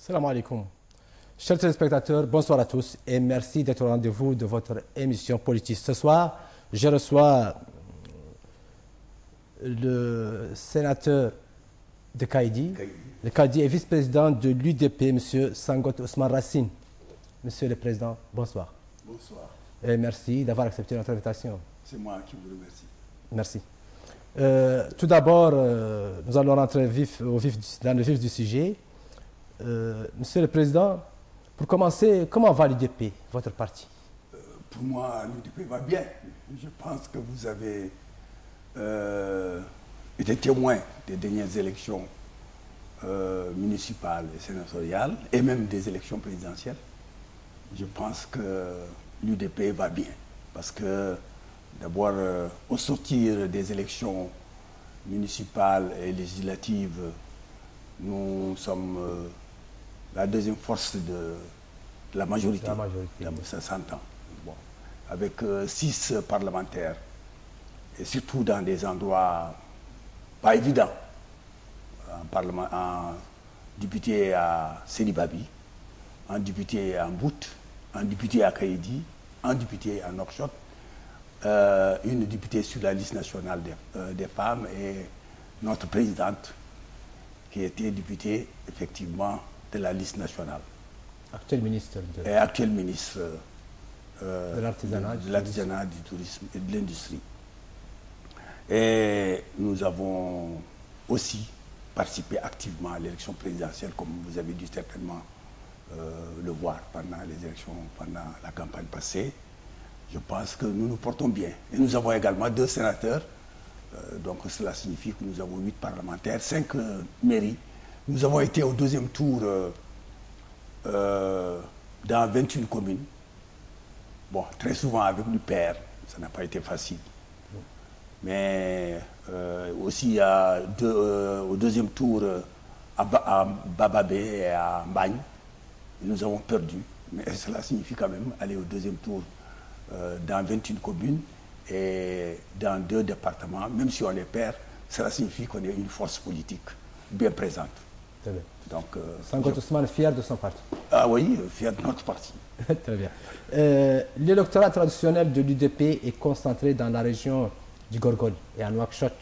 Salam alaikum. Chers téléspectateurs, bonsoir à tous et merci d'être au rendez-vous de votre émission politique. Ce soir, je reçois le sénateur de Kaïdi. Le Kaïdi est vice-président de l'UDP, M. Sangote Ousmane Racine. Monsieur le Président, bonsoir. Bonsoir. Et merci d'avoir accepté notre invitation. C'est moi qui vous remercie. Merci. Tout d'abord, nous allons rentrer dans le vif du sujet. Monsieur le Président, pour commencer, comment va l'UDP, votre parti? Pour moi, l'UDP va bien. Je pense que vous avez été témoin des dernières élections municipales et sénatoriales et même des élections présidentielles. Je pense que l'UDP va bien parce que d'abord, au sortir des élections municipales et législatives, nous sommes la deuxième force de la majorité. Ça s'entend. Bon. Avec 6 parlementaires, et surtout dans des endroits pas évidents. Un député à Sélibabi, un député à Mbout, un député à Kaïdi, un député à Nouakchott, une députée sur la liste nationale des femmes et notre présidente qui était députée effectivement de la liste nationale. Actuel ministre de l'artisanat, du tourisme et de l'industrie. Et nous avons aussi participé activement à l'élection présidentielle, comme vous avez dû certainement le voir pendant les élections, pendant la campagne passée. Je pense que nous nous portons bien. Et nous avons également 2 sénateurs. Donc cela signifie que nous avons 8 parlementaires, 5 mairies. Nous avons été au deuxième tour dans 21 communes. Bon, très souvent avec l'UPR, ça n'a pas été facile. Mais aussi au deuxième tour à Bababé et à Mbagne, nous avons perdu. Mais cela signifie quand même aller au deuxième tour dans 21 communes et dans 2 départements. Même si on les perd, cela signifie qu'on est une force politique bien présente. Très bien. Donc, Sangote Ousmane, fier de son parti. Ah oui, fier de notre parti. Très bien. L'électorat traditionnel de l'UDP est concentré dans la région du Gorgol et à Nouakchott,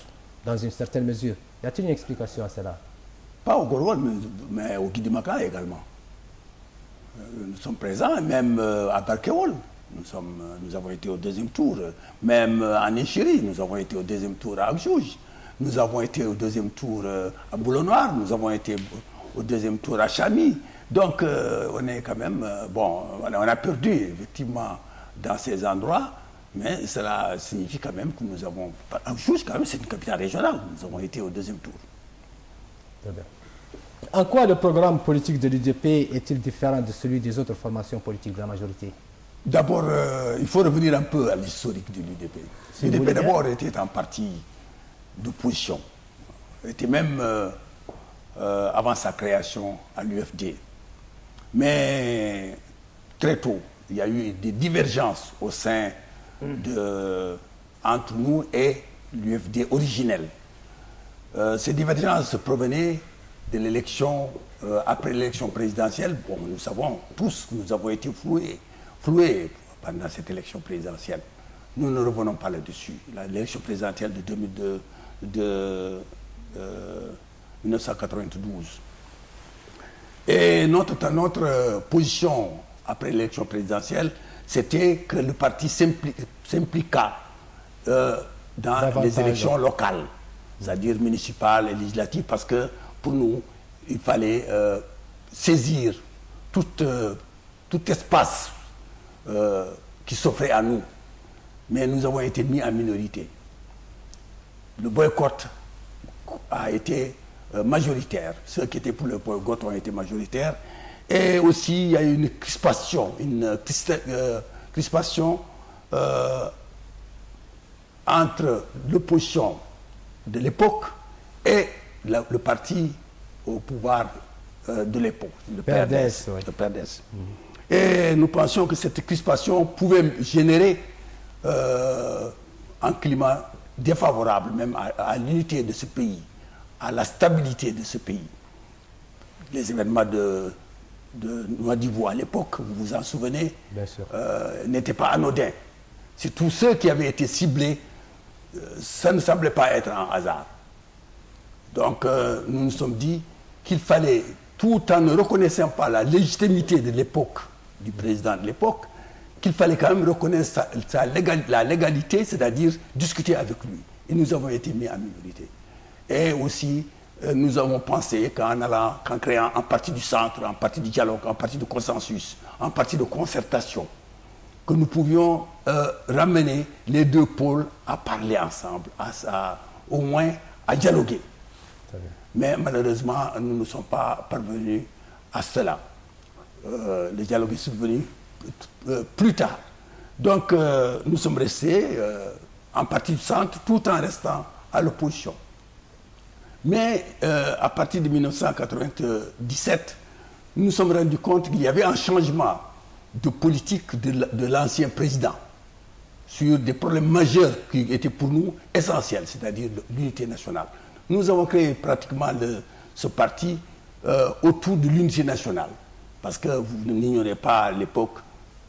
dans une certaine mesure. Y a-t-il une explication à cela? Pas au Gorgol, mais au Guidimaka également. Nous sommes présents, même à Barkéol. Nous avons été au deuxième tour. Même en Échiri, nous avons été au deuxième tour à Akjouj. Nous avons été au deuxième tour à Boulon-Noir. Nous avons été au deuxième tour à Chami. Donc, on est quand même... on a perdu, effectivement, dans ces endroits. Mais cela signifie quand même que nous avons... Akjouj, quand même, c'est une capitale régionale. Nous avons été au deuxième tour. Très bien. En quoi le programme politique de l'UDP est-il différent de celui des autres formations politiques de la majorité? D'abord, il faut revenir un peu à l'historique de l'UDP. L'UDP d'abord était un parti d'opposition. Il était même avant sa création à l'UFD. Mais très tôt, il y a eu des divergences au sein entre nous et l'UFD originel. Ces divergences provenaient de l'élection, après l'élection présidentielle. Bon, nous savons tous que nous avons été floués pendant cette élection présidentielle. Nous ne revenons pas là-dessus. L'élection présidentielle de 1992. Et notre position après l'élection présidentielle, c'était que le parti s'impliqua dans les élections locales, c'est-à-dire municipales et législatives, parce que pour nous, il fallait saisir tout espace qui s'offrait à nous. Mais nous avons été mis en minorité. Le boycott a été majoritaire. Ceux qui étaient pour le boycott ont été majoritaires. Et aussi, il y a eu une crispation entre l'opposition de l'époque et le parti au pouvoir de l'époque, le PRDS. Et nous pensions que cette crispation pouvait générer un climat défavorable même à l'unité de ce pays, à la stabilité de ce pays. Les événements de de Nouadhibou à l'époque, vous vous en souvenez, n'était pas anodin. C'est tous ceux qui avaient été ciblés, ça ne semblait pas être un hasard. Donc nous nous sommes dit qu'il fallait, tout en ne reconnaissant pas la légitimité de l'époque, du président de l'époque, qu'il fallait quand même reconnaître la légalité, c'est-à-dire discuter avec lui. Et nous avons été mis en minorité. Et aussi, nous avons pensé qu'en créant un parti du centre, un parti du dialogue, un parti de consensus, un parti de concertation, que nous pouvions ramener les deux pôles à parler ensemble, au moins à dialoguer. Mais malheureusement, nous ne sommes pas parvenus à cela. Le dialogue est survenu plus tard. Donc, nous sommes restés en partie du centre tout en restant à l'opposition. Mais à partir de 1997, nous nous sommes rendus compte qu'il y avait un changement de politique de l'ancien président sur des problèmes majeurs qui étaient pour nous essentiels, c'est-à-dire l'unité nationale. Nous avons créé pratiquement ce parti autour de l'unité nationale. Parce que vous n'ignorez pas à l'époque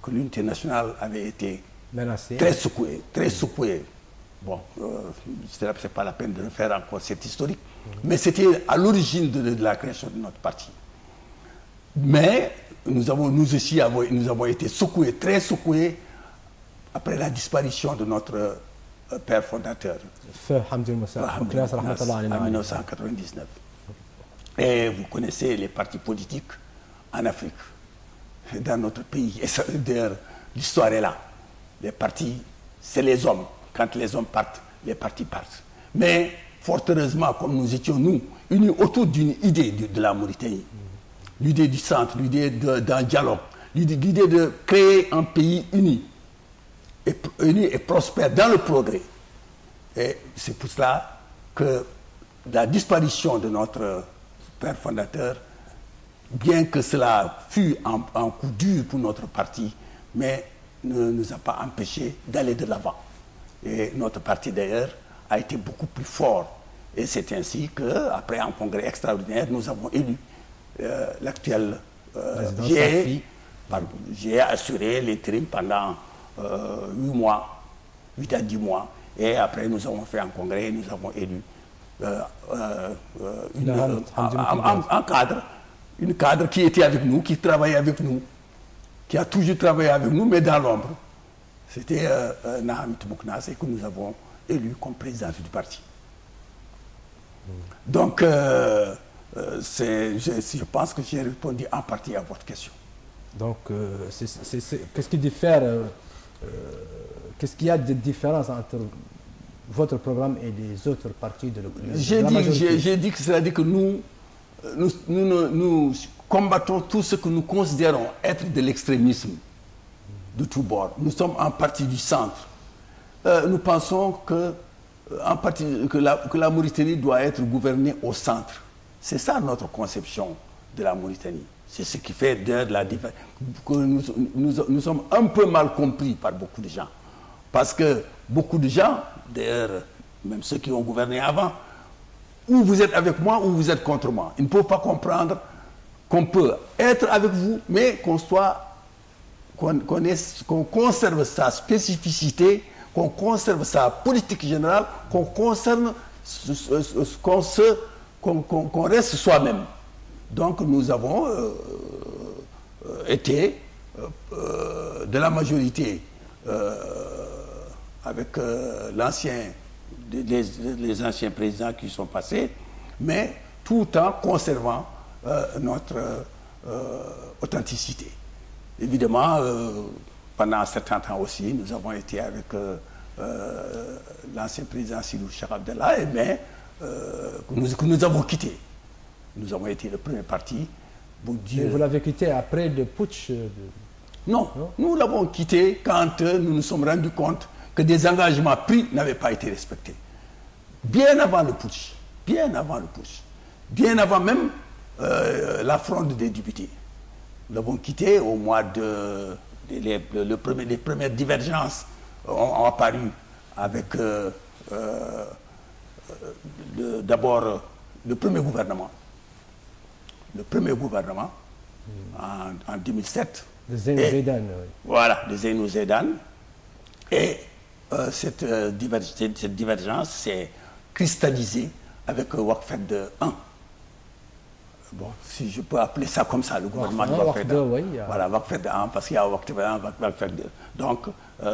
que l'unité nationale avait été menacée, très secouée, très secouée. Bon, ce n'est pas la peine de refaire encore cette historique, mais c'était à l'origine de la création de notre parti. Mais nous avons été secoués, très secoués, après la disparition de notre père fondateur, Hamdi Moussa, en 1999. Et vous connaissez les partis politiques en Afrique, dans notre pays. Et d'ailleurs, l'histoire est là. Les partis, c'est les hommes. Quand les hommes partent, les partis partent. Mais, fort heureusement, comme nous étions, nous, unis autour d'une idée de la Mauritanie, l'idée du centre, l'idée d'un dialogue, l'idée de créer un pays uni et prospère dans le progrès. Et c'est pour cela que la disparition de notre père fondateur, bien que cela fût un coup dur pour notre parti, mais ne nous a pas empêchés d'aller de l'avant. Et notre parti d'ailleurs a été beaucoup plus fort. Et c'est ainsi qu'après un congrès extraordinaire, nous avons élu l'actuel j'ai assuré l'intérim pendant 8 à 10 mois. Et après, nous avons fait un congrès et nous avons élu un cadre qui était avec nous, qui travaillait avec nous, qui a toujours travaillé avec nous, mais dans l'ombre. C'était Nahamit Mouknas et que nous avons élu comme président du parti. Donc, je pense que j'ai répondu en partie à votre question. Donc, qu'est-ce qui diffère, qu'est-ce qu'il y a de différence entre votre programme et les autres partis de l'opposition? J'ai dit que c'est-à-dire que nous combattons tout ce que nous considérons être de l'extrémisme de tous bords. Nous sommes un parti du centre. Nous pensons que la Mauritanie doit être gouvernée au centre. C'est ça notre conception de la Mauritanie. C'est ce qui fait de la différence. Nous sommes un peu mal compris par beaucoup de gens. Parce que beaucoup de gens, d'ailleurs, même ceux qui ont gouverné avant, ou vous êtes avec moi ou vous êtes contre moi. Ils ne peuvent pas comprendre qu'on peut être avec vous, mais qu'on conserve sa spécificité, qu'on conserve sa politique générale, qu'on reste soi-même. Donc nous avons été de la majorité avec les anciens présidents qui sont passés, mais tout en conservant notre authenticité. Évidemment, pendant un certain temps aussi, nous avons été avec l'ancien président Sidou Cheikh Abdallah, mais que nous avons quitté. Nous avons été le premier parti. Vous l'avez quitté après le putsch Non, nous l'avons quitté quand nous nous sommes rendus compte que des engagements pris n'avaient pas été respectés. Bien avant le putsch, bien avant le putsch, bien avant même la fronde des députés. Nous l'avons quitté au mois de... Les premières divergences ont apparu avec d'abord le premier gouvernement. Le premier gouvernement en 2007. De Zeynou Zedane, oui. Voilà, de Zeynou Zedane. Et cette divergence s'est cristallisée avec Wakfed 1. Bon, si je peux appeler ça comme ça, le gouvernement de Wakfed 1. Oui, voilà, Wakfed 1, parce qu'il y a Wakfed 1, Wakfed 2. Donc,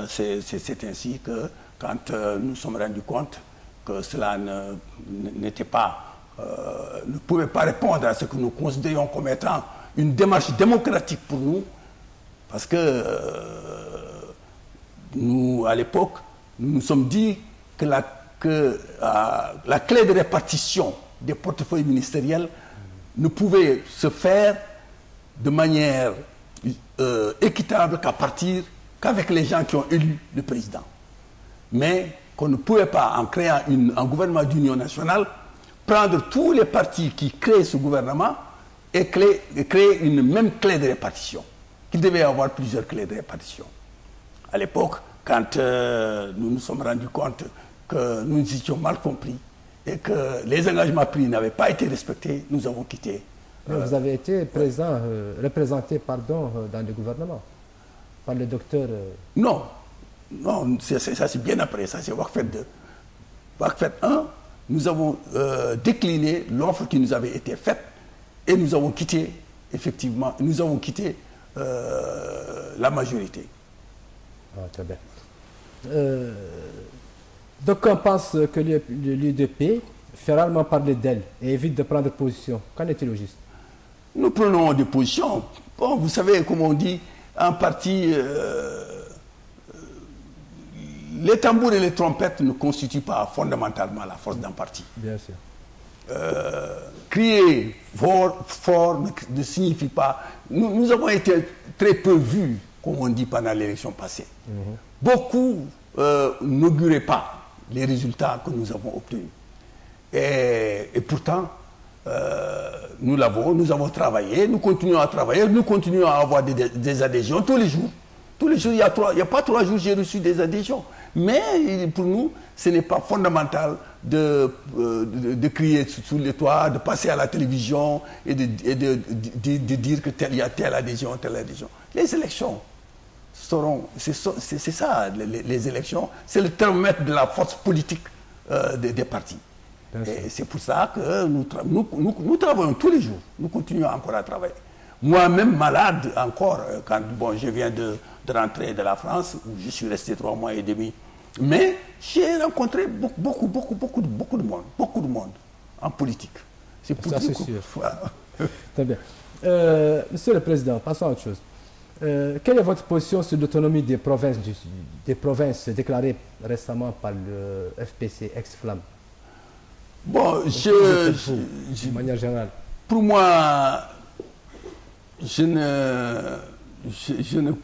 c'est ainsi que, quand nous sommes rendus compte que cela n'était pas, ne pouvait pas répondre à ce que nous considérions comme étant une démarche démocratique pour nous, parce que nous, à l'époque, nous nous sommes dit que la clé de répartition des portefeuilles ministériels ne pouvait se faire de manière équitable qu'avec les gens qui ont élu le président. Mais qu'on ne pouvait pas, en créant un gouvernement d'union nationale, prendre tous les partis qui créent ce gouvernement et créer une même clé de répartition. Qu'il devait y avoir plusieurs clés de répartition. À l'époque, quand nous nous sommes rendus compte que nous nous étions mal compris et que les engagements pris n'avaient pas été respectés, nous avons quitté. Vous avez été représenté dans le gouvernement par le docteur... Non, ça c'est bien après, ça c'est Wakfed 2. Wakfed 1, nous avons décliné l'offre qui nous avait été faite et nous avons quitté, effectivement, la majorité. Ah, très bien. Donc on pense que l'UDP fait rarement parler d'elle et évite de prendre position. Qu'en est-il au juste? Nous prenons des positions. Bon, vous savez, comme on dit, un parti, les tambours et les trompettes ne constituent pas fondamentalement la force d'un parti. Bien sûr. Crier fort ne signifie pas... Nous avons été très peu vus, comme on dit, pendant l'élection passée. Beaucoup n'auguraient pas les résultats que nous avons obtenus. Et pourtant, nous avons travaillé, nous continuons à travailler, nous continuons à avoir des adhésions tous les jours. Tous les jours, il n'y a pas 3 jours, j'ai reçu des adhésions. Mais pour nous, ce n'est pas fondamental de crier sous les toits, de passer à la télévision et de dire qu'il y a telle adhésion, telle adhésion. Les élections c'est ça, les élections, c'est le thermomètre de la force politique des partis. Et c'est pour ça que nous travaillons tous les jours, nous continuons encore à travailler. Moi-même malade encore, quand je viens de rentrer de la France, où je suis resté 3 mois et demi. Mais j'ai rencontré beaucoup de monde en politique. C'est pour ça, c'est sûr. Voilà. Très bien. Monsieur le Président, passons à autre chose. Quelle est votre position sur l'autonomie des provinces déclarées récemment par le FPC ex-Flamme? Bon, de manière générale. Pour moi, je ne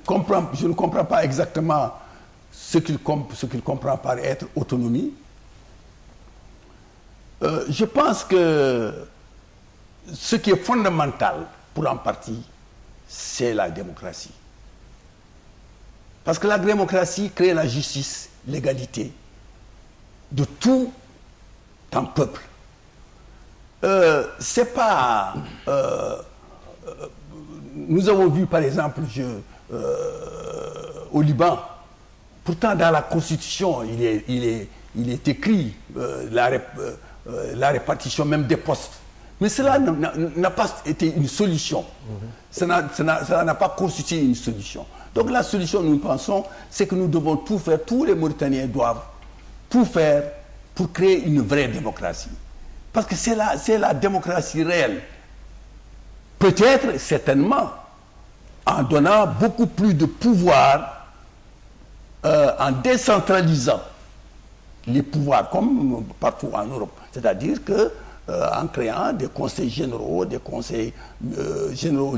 comprends pas exactement ce qu'il comprend par être autonomie. Je pense que ce qui est fondamental pour un parti, c'est la démocratie. Parce que la démocratie crée la justice, l'égalité de tout un peuple. C'est pas... nous avons vu, par exemple, au Liban, pourtant dans la Constitution, il est écrit la répartition même des postes. Mais cela n'a pas été une solution. Cela n'a pas constitué une solution. Donc la solution, nous pensons, c'est que nous devons tout faire, tous les Mauritaniens doivent tout faire pour créer une vraie démocratie. Parce que c'est la démocratie réelle. Peut-être, certainement, en donnant beaucoup plus de pouvoir, en décentralisant les pouvoirs, comme partout en Europe. C'est-à-dire que en créant des conseils généraux au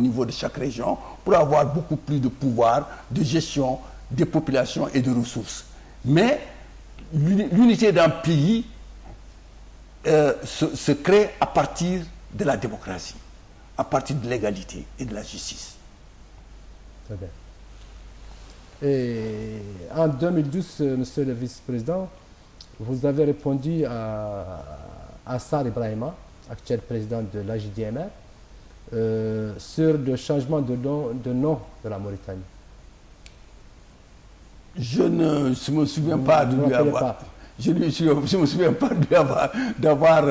niveau de chaque région, pour avoir beaucoup plus de pouvoir de gestion des populations et de ressources. Mais l'unité d'un pays se crée à partir de la démocratie, à partir de l'égalité et de la justice. Très bien. Et en 2012, monsieur le vice-président, vous avez répondu à Assar Ibrahima, actuel président de l'AJDMR, sur le changement de nom de la Mauritanie? Je ne me souviens pas de lui avoir... Je ne me souviens pas d'avoir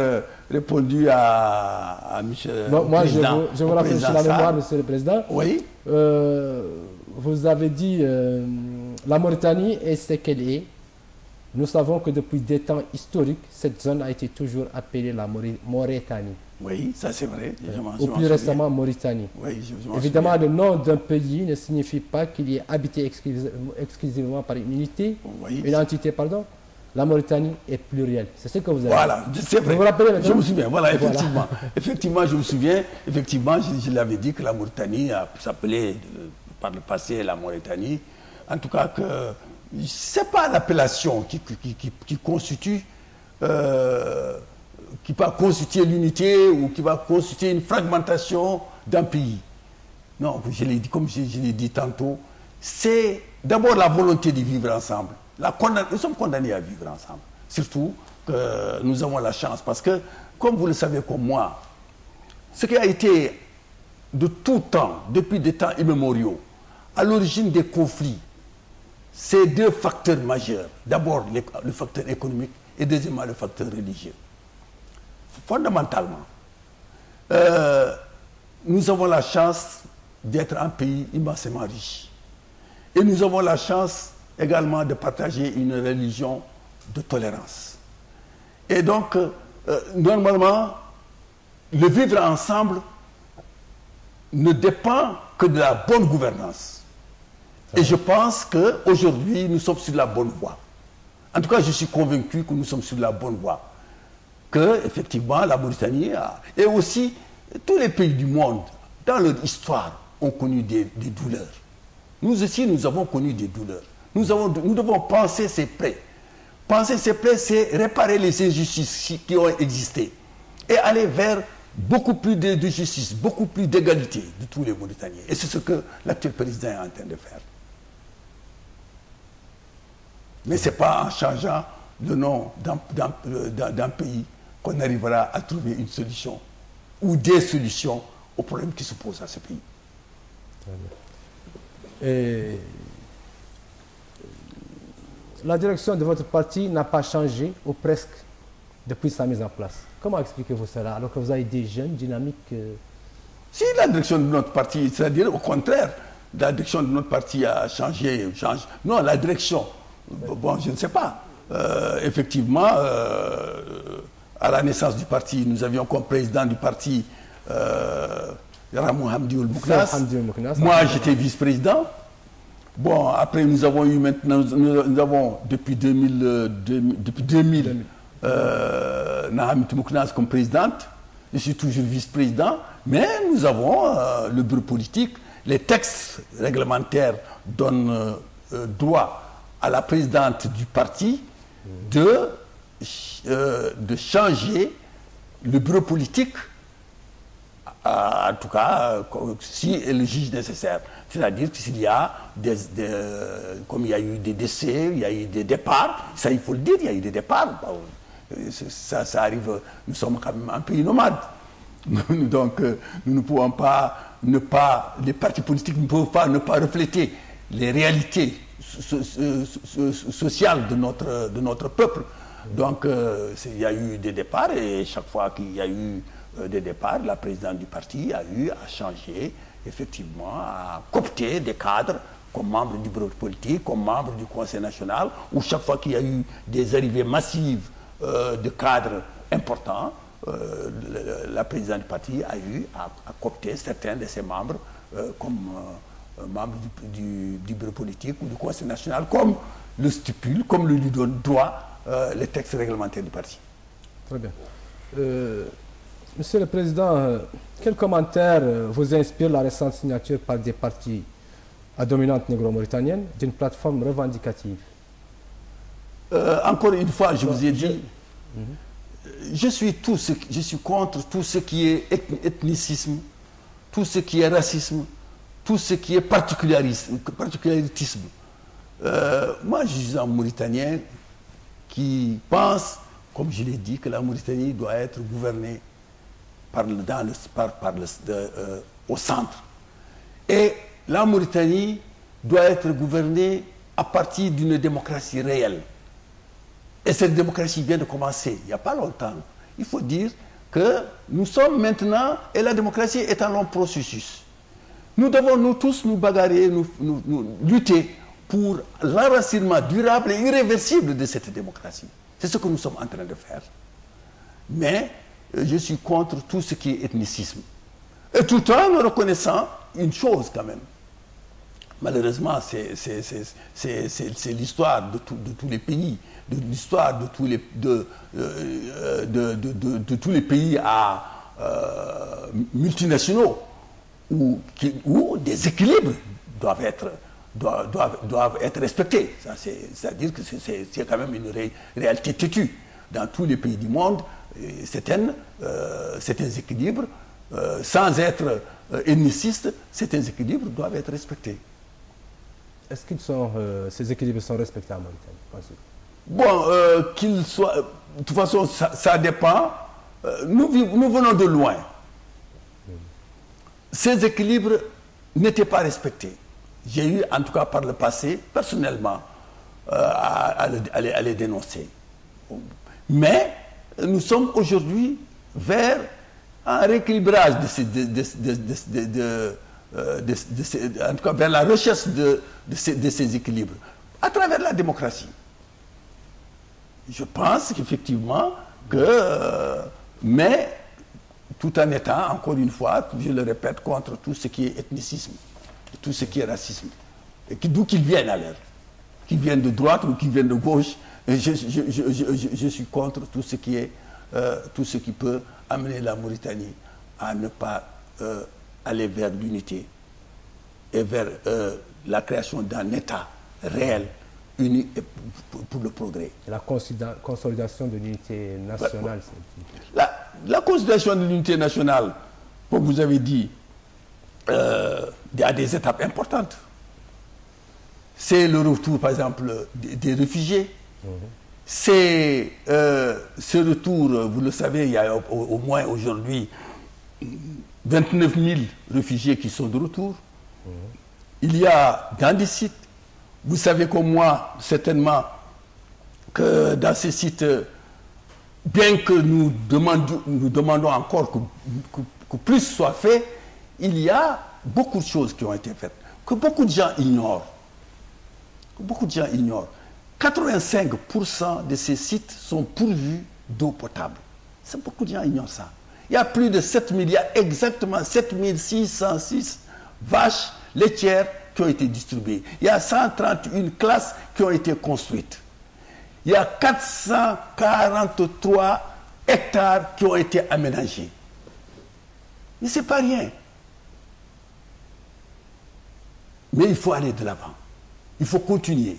répondu à Michel. Moi, je vous rafraîchis la mémoire, Monsieur le Président. Oui. Vous avez dit la Mauritanie est ce qu'elle est. Nous savons que depuis des temps historiques, cette zone a été toujours appelée la Mauritanie. Oui, ça c'est vrai. Ou plus récemment, Mauritanie. Oui, évidemment, le nom d'un pays ne signifie pas qu'il y est habité exclusivement par une unité, une entité, pardon. La Mauritanie est plurielle. C'est ce que vous avez dit. Voilà, c'est vrai. Vous vous rappelez maintenant? Je me souviens, voilà, effectivement. Voilà. Effectivement, je me souviens, effectivement, je l'avais dit que la Mauritanie s'appelait par le passé la Mauritanie. En tout cas, que ce n'est pas l'appellation qui constitue, qui va constituer l'unité ou qui va constituer une fragmentation d'un pays. Non, je l'ai dit, comme je l'ai dit tantôt, c'est d'abord la volonté de vivre ensemble. Nous sommes condamnés à vivre ensemble. Surtout que nous avons la chance parce que, comme vous le savez comme moi, ce qui a été de tout temps, depuis des temps immémoriaux, à l'origine des conflits, c'est deux facteurs majeurs. D'abord, le facteur économique et deuxièmement, le facteur religieux. Fondamentalement, nous avons la chance d'être un pays immensément riche. Et nous avons la chance également de partager une religion de tolérance. Et donc, normalement, le vivre ensemble ne dépend que de la bonne gouvernance. Et je pense qu'aujourd'hui, nous sommes sur la bonne voie. En tout cas, je suis convaincu que nous sommes sur la bonne voie. Que, effectivement, la Mauritanie et aussi tous les pays du monde, dans leur histoire, ont connu des douleurs. Nous aussi, nous avons connu des douleurs. Nous devons penser ces plaies. Penser ces plaies, c'est réparer les injustices qui ont existé et aller vers beaucoup plus de justice, beaucoup plus d'égalité de tous les Mauritaniens. Et c'est ce que l'actuel président est en train de faire. Mais ce n'est pas en changeant le nom d'un pays qu'on arrivera à trouver une solution ou des solutions aux problèmes qui se posent à ce pays. Et la direction de votre parti n'a pas changé, ou presque, depuis sa mise en place. Comment expliquez-vous cela, alors que vous avez des jeunes dynamiques Si la direction de notre parti, c'est-à-dire au contraire, la direction de notre parti a changé, non, la direction, bon, je ne sais pas. Effectivement, à la naissance du parti, nous avions comme président du parti Ramou Hamdi Mouknas. Moi, j'étais vice-président. Bon, après, nous avons eu maintenant, nous avons depuis 2000 Nahamit Mouknas comme présidente. Je suis toujours vice-président. Mais nous avons le bureau politique. Les textes réglementaires donnent droit à la présidente du parti de changer le bureau politique, en tout cas, si elle le juge nécessaire. C'est-à-dire que s'il y a comme il y a eu des décès, il y a eu des départs, ça il faut le dire, il y a eu des départs. Ça arrive, nous sommes quand même un pays nomade. Donc nous ne pouvons pas les partis politiques ne peuvent pas ne pas refléter les réalités sociales de notre peuple. Donc il y a eu des départs et chaque fois qu'il y a eu des départs, la présidente du parti a eu à changer, effectivement, à coopter des cadres comme membres du bureau politique, comme membres du Conseil national, où chaque fois qu'il y a eu des arrivées massives de cadres importants, la présidente du parti a eu à coopter certains de ses membres comme membres du bureau politique ou du Conseil national, comme le stipule, comme le lui donne droit les textes réglementaires du parti. Très bien. Monsieur le Président, quel commentaire vous inspire la récente signature par des partis à dominante négro-mauritanienne d'une plateforme revendicative? Encore une fois, je vous ai dit, je suis contre tout ce qui est ethnicisme, tout ce qui est racisme, tout ce qui est particularisme. Moi, je suis un Mauritanien qui pense, comme je l'ai dit, que la Mauritanie doit être gouvernée au centre. Et la Mauritanie doit être gouvernée à partir d'une démocratie réelle. Et cette démocratie vient de commencer, il n'y a pas longtemps. Il faut dire que nous sommes maintenant, et la démocratie est un long processus. Nous devons nous tous nous bagarrer, nous lutter pour l'enracinement durable et irréversible de cette démocratie. C'est ce que nous sommes en train de faire. Mais je suis contre tout ce qui est ethnicisme. Et tout en reconnaissant une chose quand même. Malheureusement, c'est l'histoire de tous les pays, l'histoire de tous les pays multinationaux où des équilibres doivent être respectés. C'est-à-dire que c'est quand même une réalité têtue. Dans tous les pays du monde, certains équilibres, sans être ethnicistes, certains équilibres doivent être respectés. Est-ce que ces équilibres sont respectés en Mauritanie? Bon, qu'ils soient... De toute façon, ça dépend. Nous venons de loin. Ces équilibres n'étaient pas respectés. J'ai eu, en tout cas par le passé, personnellement, à les dénoncer. Mais nous sommes aujourd'hui vers un rééquilibrage en tout cas vers la recherche de ces équilibres à travers la démocratie. Je pense qu'effectivement mais tout en étant, encore une fois, je le répète, contre tout ce qui est ethnicisme, tout ce qui est racisme, et d'où qu'ils viennent à l'heure, qu'ils viennent de droite ou qu'ils viennent de gauche, je suis contre tout ce qui peut amener la Mauritanie à ne pas aller vers l'unité et vers la création d'un État réel, uni pour le progrès. Et la consolidation de l'unité nationale. La consolidation de l'unité nationale, comme vous avez dit, il y a des étapes importantes. C'est le retour, par exemple, des réfugiés. C'est ce retour, vous le savez, il y a au moins aujourd'hui 29 000 réfugiés qui sont de retour. Il y a dans des sites, vous savez comme moi, certainement, que dans ces sites, bien que nous demandons encore que plus soit fait, il y a beaucoup de choses qui ont été faites, que beaucoup de gens ignorent. 85% de ces sites sont pourvus d'eau potable. Beaucoup de gens ignorent ça. Il y a plus de 7 000, il y a exactement 7606 vaches laitières qui ont été distribuées. Il y a 131 classes qui ont été construites. Il y a 443 hectares qui ont été aménagés. Mais ce n'est pas rien. Mais il faut aller de l'avant. Il faut continuer.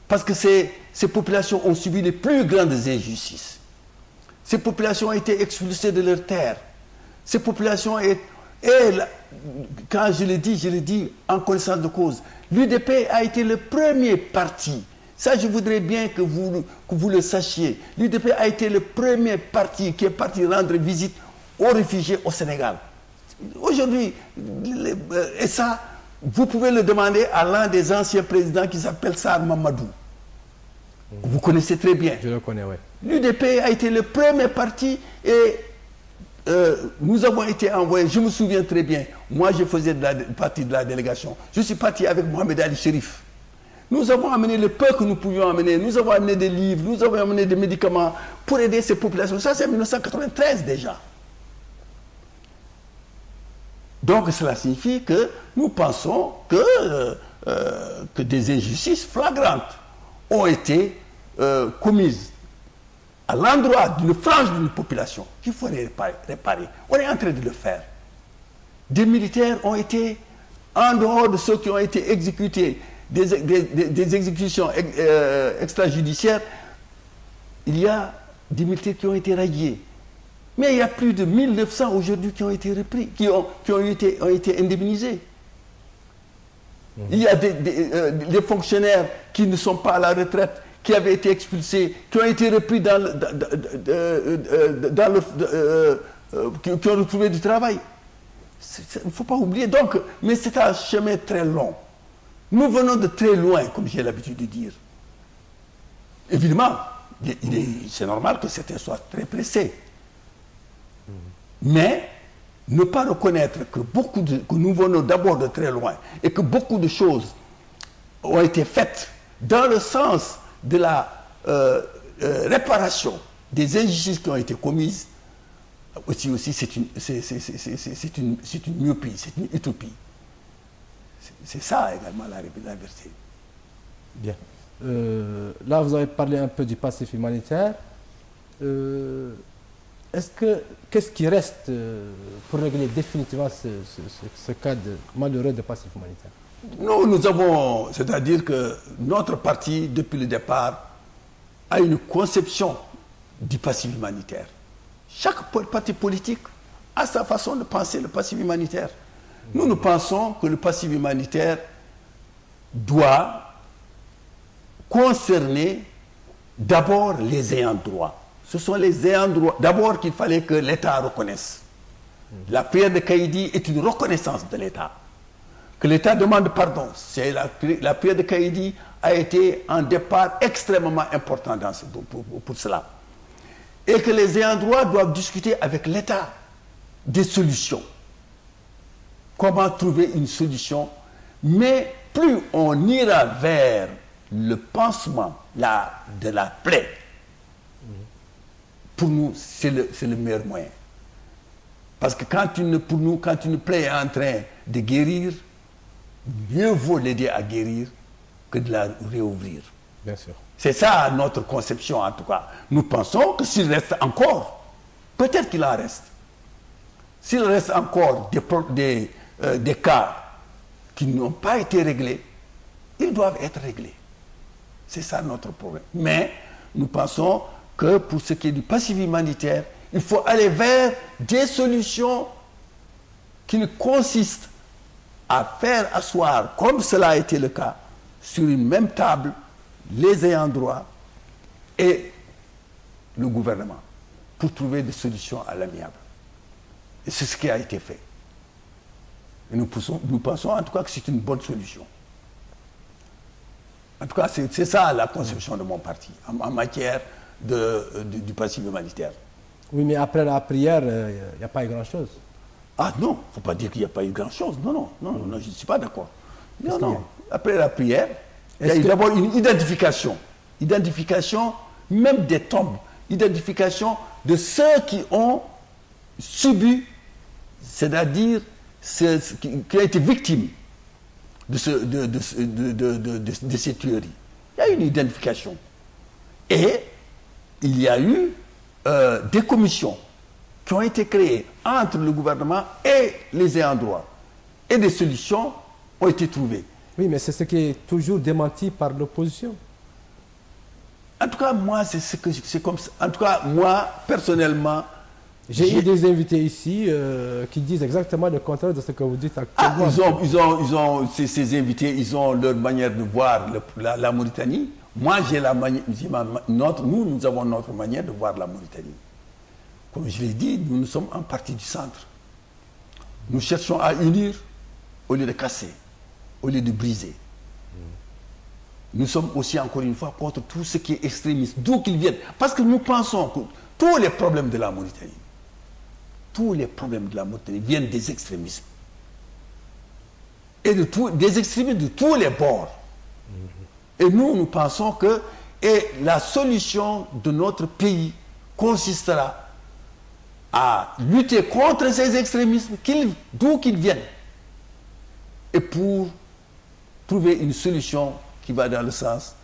Parce que ces populations ont subi les plus grandes injustices. Ces populations ont été expulsées de leurs terres. Ces populations, quand je le dis en connaissance de cause, l'UDP a été le premier parti. Ça, je voudrais bien que vous le sachiez. L'UDP a été le premier parti qui est parti rendre visite aux réfugiés au Sénégal. Aujourd'hui, et ça, vous pouvez le demander à l'un des anciens présidents qui s'appelle Sarr Mamadou. Vous connaissez très bien. Je le connais, oui. L'UDP a été le premier parti et nous avons été envoyés, je me souviens très bien, moi je faisais partie de la délégation, je suis parti avec Mohamed Ali Chérif. Nous avons amené le peu que nous pouvions amener, nous avons amené des livres, nous avons amené des médicaments pour aider ces populations. Ça c'est en 1993 déjà. Donc cela signifie que nous pensons que des injustices flagrantes ont été commises à l'endroit d'une frange d'une population qu'il faut réparer. On est en train de le faire. Des militaires ont été, en dehors de ceux qui ont été exécutés, des exécutions extrajudiciaires, il y a des militaires qui ont été radiés. Mais il y a plus de 1900 aujourd'hui qui ont été repris, qui ont été indemnisés. Il y a des fonctionnaires qui ne sont pas à la retraite, qui avaient été expulsés, qui ont été repris qui ont retrouvé du travail. Il ne faut pas oublier. Donc, mais c'est un chemin très long. Nous venons de très loin, comme j'ai l'habitude de dire. Évidemment, c'est normal que certains soient très pressés. Mais ne pas reconnaître que que nous venons d'abord de très loin et que beaucoup de choses ont été faites dans le sens de la réparation des injustices qui ont été commises, aussi c'est une myopie, c'est une utopie. C'est ça également la vérité. Bien. Là, vous avez parlé un peu du passif humanitaire. Qu'est-ce qui reste pour régler définitivement ce cas malheureux de passif humanitaire? Nous avons, c'est-à-dire que notre parti, depuis le départ, a une conception du passif humanitaire. Chaque parti politique a sa façon de penser le passif humanitaire. Nous pensons que le passif humanitaire doit concerner d'abord les ayants droit. Ce sont les ayants droit d'abord qu'il fallait que l'État reconnaisse. La prière de Kaïdi est une reconnaissance de l'État. Que l'État demande pardon. La prière de Kaïdi a été un départ extrêmement important pour cela. Et que les ayants droit doivent discuter avec l'État des solutions. Comment trouver une solution? Mais plus on ira vers le pansement de la plaie, pour nous, c'est le meilleur moyen. Parce que quand une plaie est en train de guérir, mieux vaut l'aider à guérir que de la réouvrir. Bien sûr. C'est ça notre conception en tout cas. Nous pensons que s'il reste encore, peut-être qu'il en reste, s'il reste encore des cas qui n'ont pas été réglés, ils doivent être réglés. C'est ça notre problème. Mais nous pensons que pour ce qui est du passif humanitaire, il faut aller vers des solutions qui ne consistent à faire asseoir, comme cela a été le cas, sur une même table, les ayants droit et le gouvernement, pour trouver des solutions à l'amiable. Et c'est ce qui a été fait. Et nous pensons en tout cas que c'est une bonne solution. En tout cas, c'est ça la conception de mon parti, en matière du passif humanitaire. Oui, mais après la prière, il n'y a pas eu grand-chose. Ah non, il ne faut pas dire qu'il n'y a pas eu grand-chose. Non, je ne suis pas d'accord. Non. Après la prière, il y a eu d'abord une identification. Identification même des tombes. Identification de ceux qui ont subi, c'est-à-dire qui ont été victimes de ces tueries. Il y a eu une identification. Et il y a eu des commissions qui ont été créées entre le gouvernement et les ayants droit. Et des solutions ont été trouvées. Oui, mais c'est ce qui est toujours démenti par l'opposition. En tout cas, moi, c'est comme ça. En tout cas, moi, personnellement... J'ai eu des invités ici qui disent exactement le contraire de ce que vous dites actuellement. Ces invités, ils ont leur manière de voir la Mauritanie. Moi, nous avons notre manière de voir la Mauritanie. Comme je l'ai dit, nous sommes un parti du centre. Nous cherchons à unir au lieu de casser, au lieu de briser. Nous sommes aussi, encore une fois, contre tout ce qui est extrémiste, d'où qu'ils viennent. Parce que nous pensons que tous les problèmes de la Mauritanie, viennent des extrémismes. Et des extrémistes de tous les bords. Et nous pensons que la solution de notre pays consistera à lutter contre ces extrémismes, d'où qu'ils viennent. Et pour trouver une solution qui va dans le sens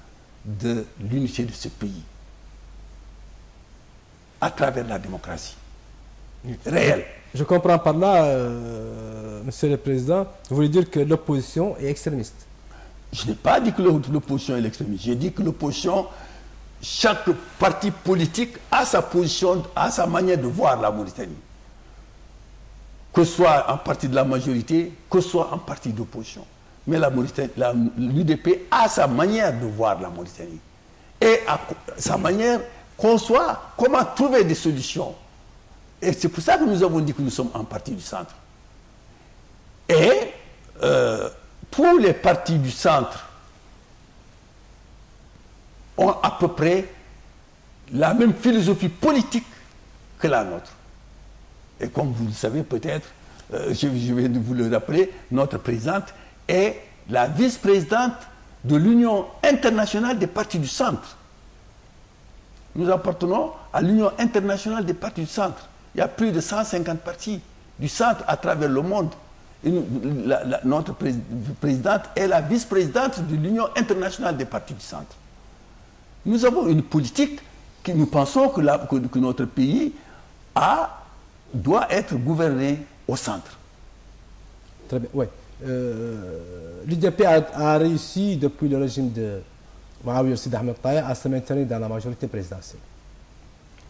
de l'unité de ce pays. À travers la démocratie réelle. Je comprends par là, Monsieur le Président, vous voulez dire que l'opposition est extrémiste. Je n'ai pas dit que l'opposition est extrémiste. J'ai dit que l'opposition, chaque parti politique a sa position, a sa manière de voir la Mauritanie. Que ce soit un parti de la majorité, que ce soit un parti d'opposition. Mais l'UDP a sa manière de voir la Mauritanie. Et à sa manière conçoit comment trouver des solutions Et c'est pour ça que nous avons dit que nous sommes un parti du centre. Et tous les partis du centre ont à peu près la même philosophie politique que la nôtre. Et comme vous le savez peut-être, je vais vous le rappeler, notre présidente est la vice-présidente de l'Union internationale des partis du centre. Nous appartenons à l'Union internationale des partis du centre. Il y a plus de 150 partis du centre à travers le monde. Et notre présidente est la vice-présidente de l'Union internationale des partis du centre. Nous avons une politique que nous pensons que notre pays doit être gouverné au centre. Très bien, oui. L'UDP a réussi depuis le régime de Maouia Sidi Ahmed Taïa à se maintenir dans la majorité présidentielle,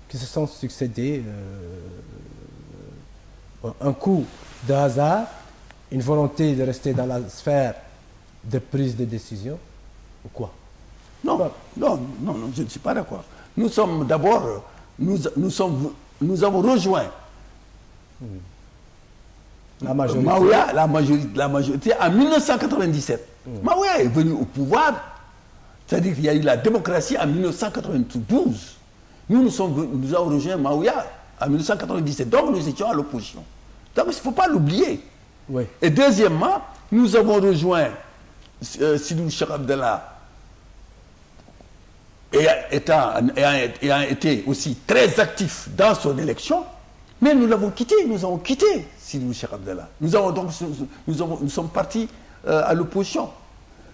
qui se sont succédés un coup de hasard, une volonté de rester dans la sphère de prise de décision, ou quoi? Non, je ne suis pas d'accord. Nous sommes d'abord, nous avons rejoint la majorité. Maouia, la majorité en 1997. Maouia est venu au pouvoir, c'est-à-dire qu'il y a eu la démocratie en 1992. Nous avons rejoint Maouia en 1997, donc nous étions à l'opposition. Donc il ne faut pas l'oublier. Oui. Et deuxièmement, nous avons rejoint Sidou Cheikh Abdallah, ayant été aussi très actif dans son élection, mais nous l'avons quitté, nous avons quitté Sidou Cheikh Abdallah. Nous sommes partis à l'opposition.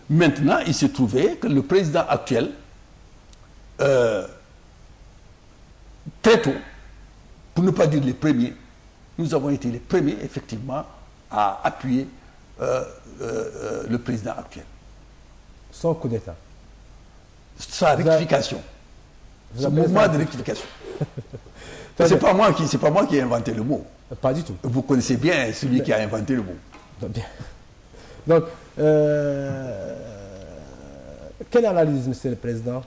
Maintenant, il s'est trouvé que le président actuel, très tôt, pour ne pas dire les premiers, nous avons été les premiers, effectivement, à appuyer le président actuel. Son coup d'État. Sa rectification. Ce mouvement de rectification. C'est pas moi qui ai inventé le mot. Pas du tout. Vous connaissez bien celui qui a inventé le mot. Bien. Donc, quelle analyse, Monsieur le Président,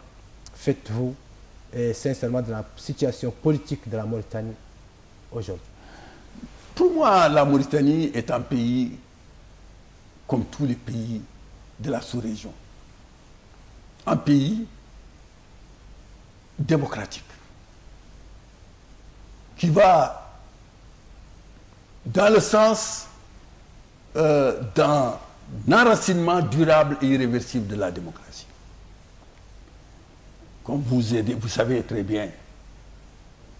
faites-vous sincèrement de la situation politique de la Mauritanie aujourd'hui? Pour moi, la Mauritanie est un pays comme tous les pays de la sous-région. Un pays démocratique qui va dans le sens d'un enracinement durable et irréversible de la démocratie. Comme vous savez très bien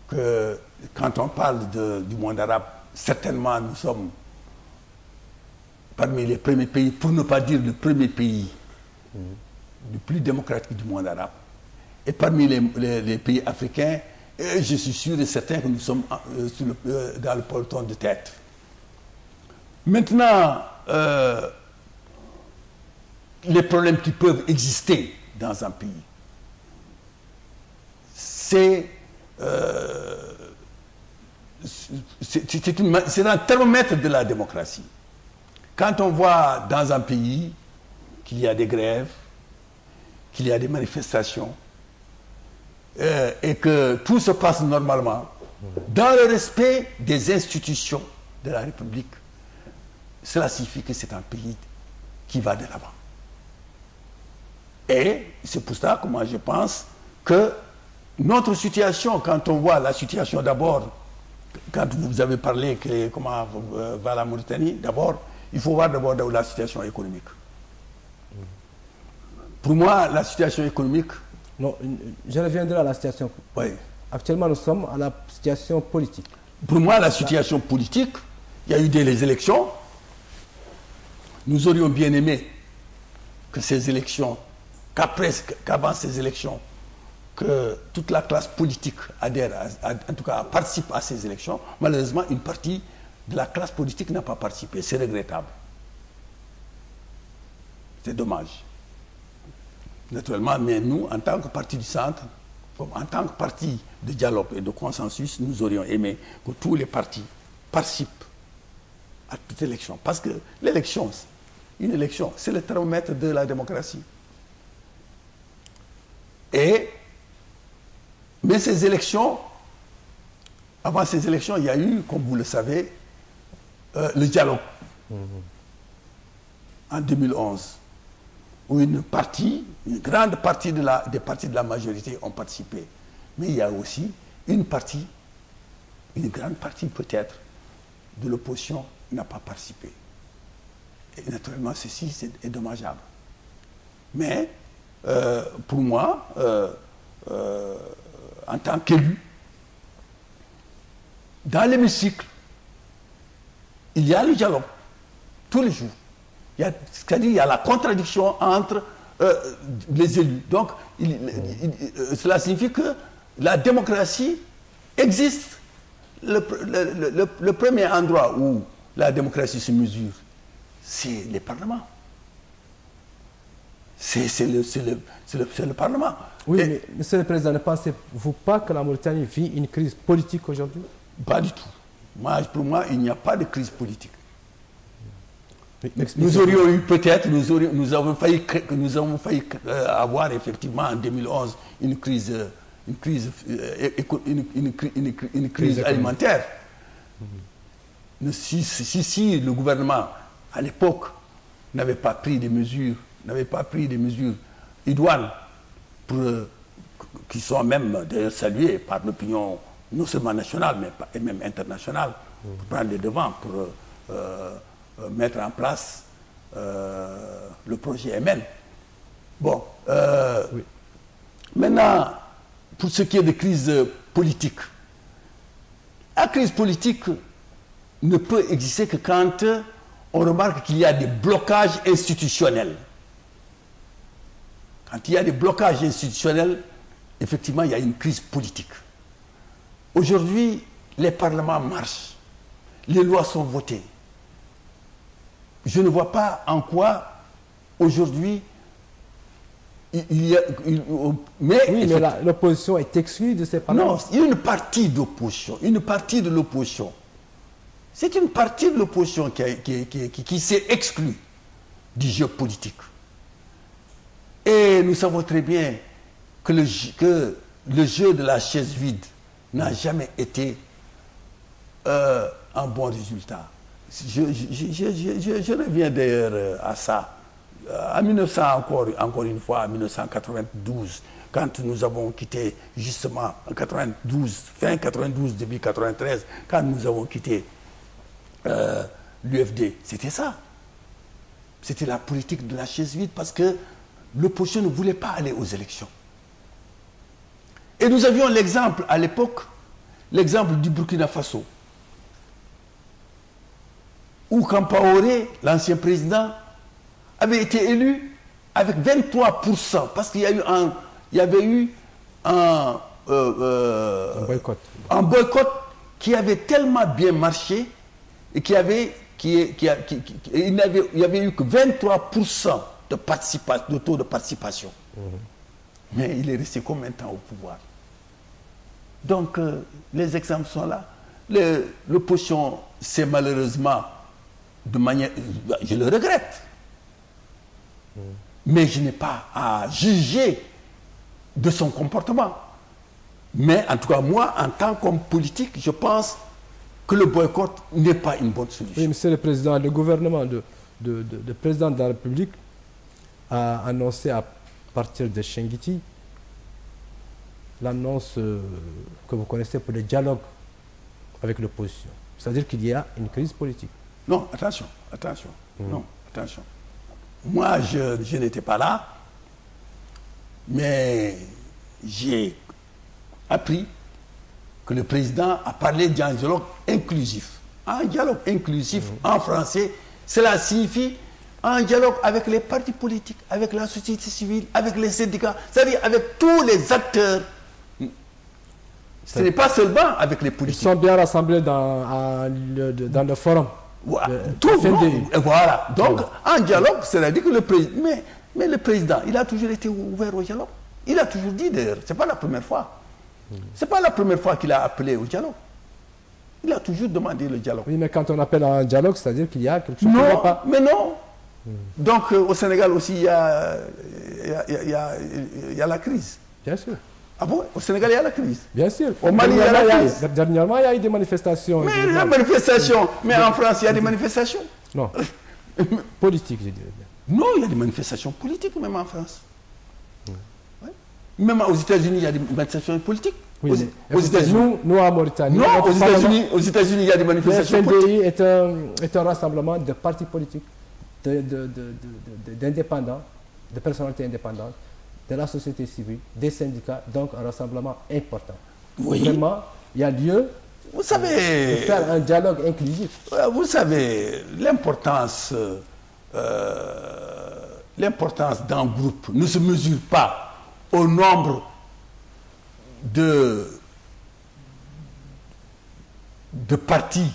que quand on parle du monde arabe, certainement nous sommes parmi les premiers pays, pour ne pas dire le premier pays le plus démocratique du monde arabe. Et parmi les pays africains, je suis sûr et certain que nous sommes dans le peloton de tête. Maintenant, les problèmes qui peuvent exister dans un pays, c'est un thermomètre de la démocratie. Quand on voit dans un pays qu'il y a des grèves, qu'il y a des manifestations, et que tout se passe normalement, dans le respect des institutions de la République, cela signifie que c'est un pays qui va de l'avant. Et c'est pour ça que moi je pense que notre situation, quand on voit la situation d'abord, quand vous avez parlé que comment va la Mauritanie, d'abord, il faut voir d'abord la situation économique. Pour moi, la situation économique... Non, je reviendrai à la situation. Oui. Actuellement, nous sommes à la situation politique. Pour moi, la situation politique, il y a eu des élections. Nous aurions bien aimé que ces élections, qu'avant ces élections, que toute la classe politique adhère, en tout cas participe à ces élections. Malheureusement, une partie de la classe politique n'a pas participé. C'est regrettable. C'est dommage. Naturellement, mais nous, en tant que parti du centre, comme en tant que parti de dialogue et de consensus, nous aurions aimé que tous les partis participent à toute élection. Parce que l'élection, une élection, c'est le thermomètre de la démocratie. Mais ces élections, Avant ces élections, il y a eu, comme vous le savez, le dialogue en 2011, où une grande partie des partis de la majorité ont participé. Mais il y a aussi une grande partie peut-être de l'opposition n'a pas participé. Et naturellement, ceci est dommageable. Mais pour moi, en tant qu'élu, dans l'hémicycle, il y a le dialogue tous les jours. C'est-à-dire il y a la contradiction entre les élus. Donc, cela signifie que la démocratie existe. Le premier endroit où la démocratie se mesure, c'est les parlements. C'est le Parlement. Oui, mais Monsieur le Président, ne pensez-vous pas que la Mauritanie vit une crise politique aujourd'hui? Pas du tout. Pour moi, il n'y a pas de crise politique. Oui, nous aurions eu peut-être, nous avons failli avoir effectivement en 2011 une crise alimentaire. Si le gouvernement, à l'époque, n'avait pas pris des mesures idoines qui sont même d'ailleurs saluées par l'opinion non seulement nationale mais même internationale, pour prendre les devants, pour mettre en place le projet MN. Bon, oui. Maintenant, pour ce qui est de crise politique, la crise politique ne peut exister que quand on remarque qu'il y a des blocages institutionnels. Quand il y a des blocages institutionnels, effectivement, il y a une crise politique. Aujourd'hui, les parlements marchent, les lois sont votées. Je ne vois pas en quoi, aujourd'hui, il y a... mais l'opposition est exclue de ces parlements. Non, il y a une partie d'opposition, une partie de l'opposition. C'est une partie de l'opposition qui s'est exclue du jeu politique. Et nous savons très bien que le jeu de la chaise vide n'a jamais été un bon résultat. Je reviens d'ailleurs à ça. En 1900, encore une fois, en 1992, quand nous avons quitté, justement, en 92, fin 92, début 93, quand nous avons quitté l'UFD, c'était ça. C'était la politique de la chaise vide parce que l'opposition ne voulait pas aller aux élections. Et nous avions l'exemple, à l'époque, l'exemple du Burkina Faso, où Kampaoré, l'ancien président, avait été élu avec 23%, parce qu'il y avait eu un boycott qui avait tellement bien marché et il n'y avait eu que 23% de taux de participation. Mais il est resté combien de temps au pouvoir? Donc, les exemples sont là. L'opposition, c'est malheureusement, de manière... Je le regrette. Mais je n'ai pas à juger de son comportement. Mais en tout cas, moi, en tant qu'homme politique, je pense que le boycott n'est pas une bonne solution. Oui, Monsieur le Président, le gouvernement de président de la République a annoncé à partir de Chinguitti l'annonce que vous connaissez pour le dialogue avec l'opposition. C'est-à-dire qu'il y a une crise politique. Non, attention. Non, attention. Moi, je n'étais pas là, mais j'ai appris que le président a parlé d'un dialogue inclusif. Un dialogue inclusif, en français, cela signifie un dialogue avec les partis politiques, avec la société civile, avec les syndicats, c'est-à-dire avec tous les acteurs. Ce n'est pas seulement avec les politiques. Ils sont bien rassemblés dans le forum. Voilà. Voilà. Donc, un dialogue, c'est-à-dire que le président... Mais le président, il a toujours été ouvert au dialogue. Il a toujours dit d'ailleurs, ce n'est pas la première fois. Ce n'est pas la première fois qu'il a appelé au dialogue. Il a toujours demandé le dialogue. Oui, mais quand on appelle à un dialogue, c'est-à-dire qu'il y a quelque chose qui ne va pas. Mais non. Donc, au Sénégal aussi, il y a la crise. Bien sûr. Ah bon? Au Sénégal, il y a la crise. Bien sûr. Au Mali, il y a la crise. Dernièrement, il y a eu des manifestations. Mais la manifestation. Mais en France, il y a des manifestations. Non. Politique, je dirais bien. Non, il y a des manifestations politiques, même en France. Ouais. Même aux États-Unis, il y a des manifestations politiques. Oui, aux États-Unis. Nous, en Mauritanie. Non, aux États-Unis, il y a des manifestations politiques. Le FNDI est un rassemblement de partis politiques, d'indépendants, de personnalités indépendantes, de la société civile, des syndicats, donc un rassemblement important. Oui. Vraiment, il y a lieu vous savez, de faire un dialogue inclusif. Vous savez, l'importance d'un groupe ne se mesure pas au nombre de partis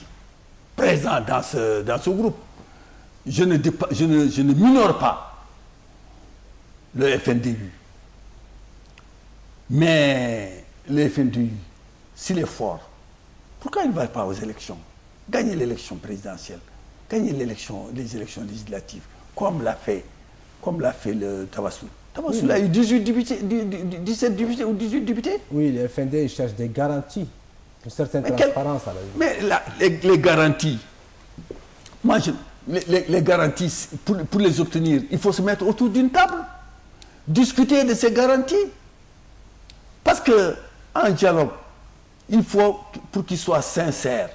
présents dans ce groupe. Je ne minore pas le FNDU. Mais le FNDU, s'il est fort, pourquoi il ne va pas aux élections? Gagner l'élection présidentielle, gagner les élections législatives, comme l'a fait le Tavassoul. Tavassoul a eu 17 députés ou 18 députés. Oui, le FNDU cherche des garanties, une certaine transparence à la vie. Mais les garanties, moi, les garanties, pour les obtenir, il faut se mettre autour d'une table, discuter de ces garanties. Parce qu'un dialogue, il faut, pour qu'il soit sincère,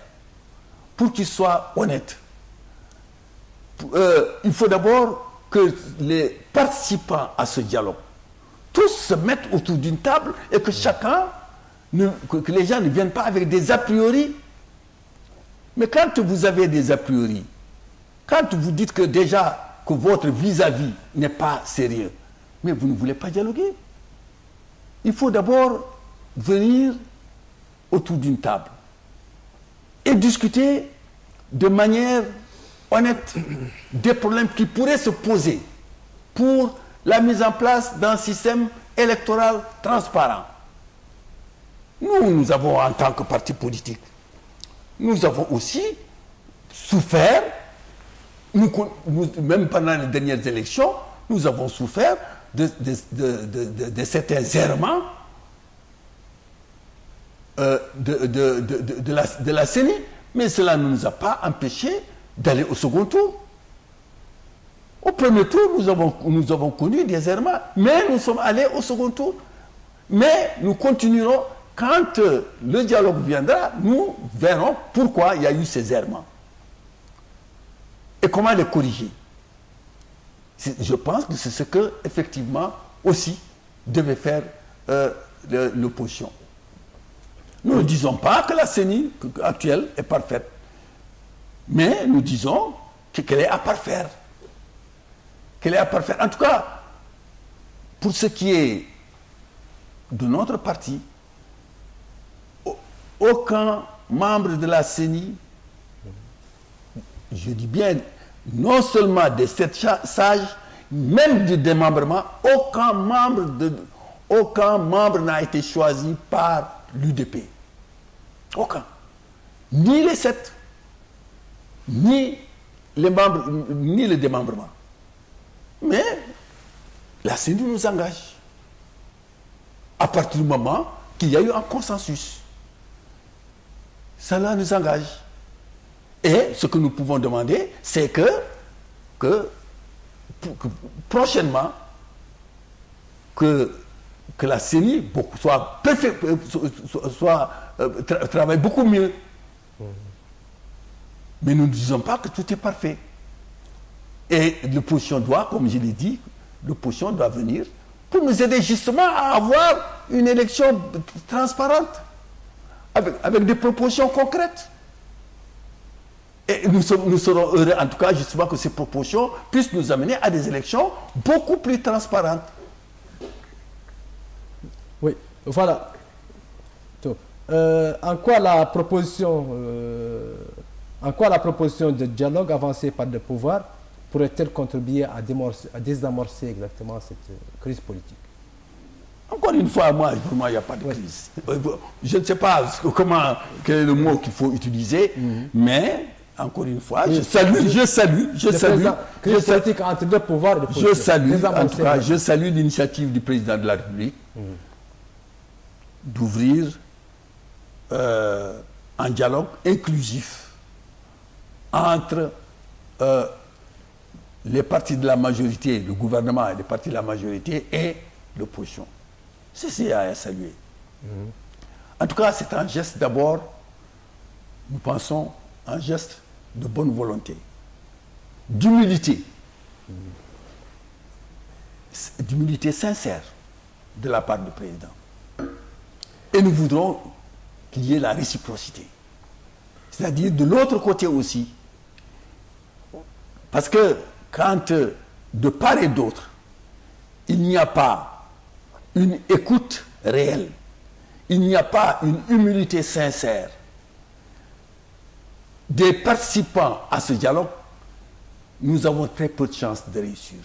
pour qu'il soit honnête, il faut d'abord que les participants à ce dialogue, tous se mettent autour d'une table et que que les gens ne viennent pas avec des a priori. Mais quand vous avez des a priori, quand vous dites que déjà que votre vis-à-vis n'est pas sérieux, mais vous ne voulez pas dialoguer. Il faut d'abord venir autour d'une table et discuter de manière honnête des problèmes qui pourraient se poser pour la mise en place d'un système électoral transparent. Nous avons, en tant que parti politique, nous avons aussi souffert, même pendant les dernières élections, nous avons souffert de certains errements de la CENI, mais cela ne nous a pas empêchés d'aller au second tour. Au premier tour, nous avons connu des errements, mais nous sommes allés au second tour. Mais nous continuerons, quand le dialogue viendra, nous verrons pourquoi il y a eu ces errements. Et comment les corriger. Je pense que c'est ce que, effectivement, aussi devait faire l'opposition. Nous ne disons pas que la CENI actuelle est parfaite, mais nous disons qu'elle est à parfaire. Qu'elle est à parfaire. En tout cas, pour ce qui est de notre parti, aucun membre de la CENI, je dis bien, non seulement des 7 sages, même du démembrement, aucun membre n'a été choisi par l'UDP. Aucun. Ni les 7, ni les membres, ni le démembrement. Mais la CENI nous engage. À partir du moment qu'il y a eu un consensus. Cela nous engage. Et ce que nous pouvons demander, c'est que prochainement, que la CENI travaille beaucoup mieux. Mais nous ne disons pas que tout est parfait. Et l'opposition doit, comme je l'ai dit, l'opposition doit venir pour nous aider justement à avoir une élection transparente, avec des propositions concrètes. Et nous serons heureux, en tout cas, justement, que ces propositions puissent nous amener à des élections beaucoup plus transparentes. Oui, voilà. En quoi la proposition de dialogue avancée par le pouvoir pourrait-elle contribuer à désamorcer exactement cette crise politique? Encore une fois, pour moi, il n'y a pas de crise. Je ne sais pas quel est le mot qu'il faut utiliser, mais encore une fois, je salue entre deux pouvoirs et je salue l'initiative du président de la République d'ouvrir un dialogue inclusif entre les partis de la majorité, le gouvernement et les partis de la majorité et l'opposition. C'est à saluer. En tout cas, c'est un geste d'abord, nous pensons, un geste de bonne volonté, d'humilité, d'humilité sincère de la part du président. Et nous voudrons qu'il y ait la réciprocité. C'est-à-dire de l'autre côté aussi. Parce que quand de part et d'autre, il n'y a pas une écoute réelle, il n'y a pas une humilité sincère des participants à ce dialogue, nous avons très peu de chances de réussir.